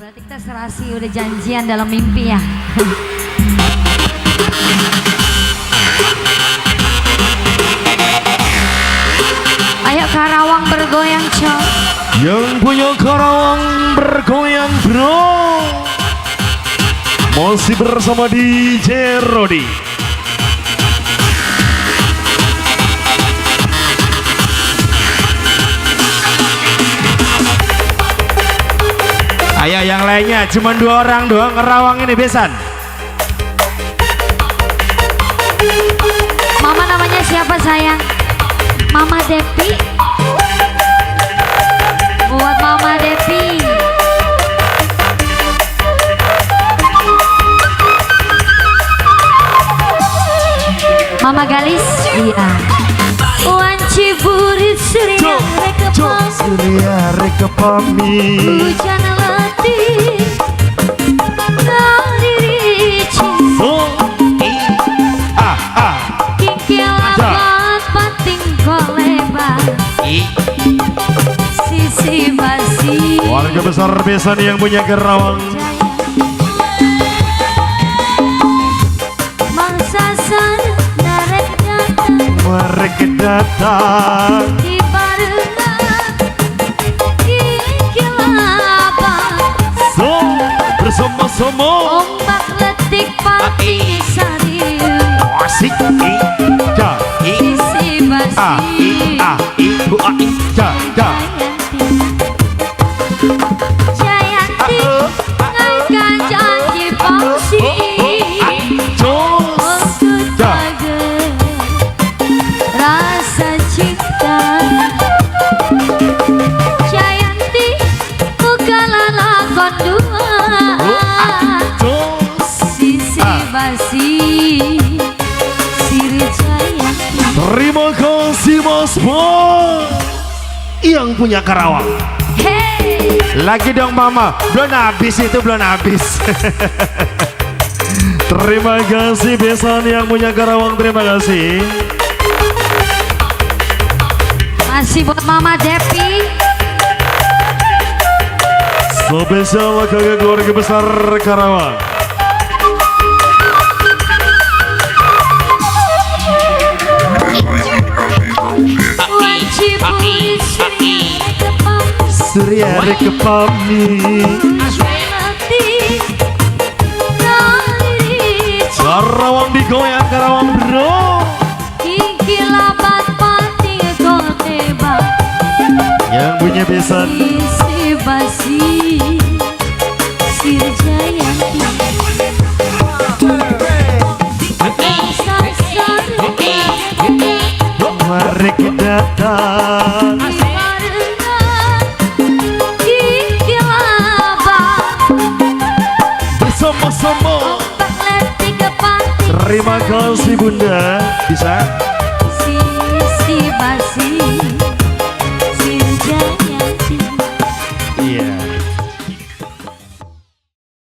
berarti kita serasi udah janjian dalam mimpi ya. Ayo Karawang bergoyang cok. Yang punya Karawang bergoyang bro. Masih bersama DJ Rodi. Ayo yang lainnya, cuma 2 orang doang Karawang ini besan. Mama namanya siapa sayang? Mama Depi. Buat Mama Depi. Mama Galis. Iya. Wanci burit surya rekepami. Surya rekepami. Hujan letih. Dari rici. Kikil apat pating kolebar. Sisi basi. Warga besar besan yang punya Karawang. Mangsa sana narek datang. Mereka datang Di barengan kikil apat. bersama-sama. Ombak letik pating sari. Asik ja Sisi basi. Jayanti ngaikan janji pangsi. Untuk jaga rasa cinta. Jayanti bukalah lakon dua. Sisi basi Siri Jayanti. Terima kasih Mas Boy yang punya Karawang. Hey, Lagi dong Mama, belum habis itu, belum habis. Terima kasih besan yang punya Karawang, terima kasih. masih buat Mama Depi. Spesial kakak keluarga besar Karawang. Wajib burit Surya rekepami. Karawang digoyang, Karawang bro. Kikil apat pating koteba. Yang punya besan Sisi basi Siri Jayanti. mereka datang bersama-sama. Terima kasih Bunda. Bisa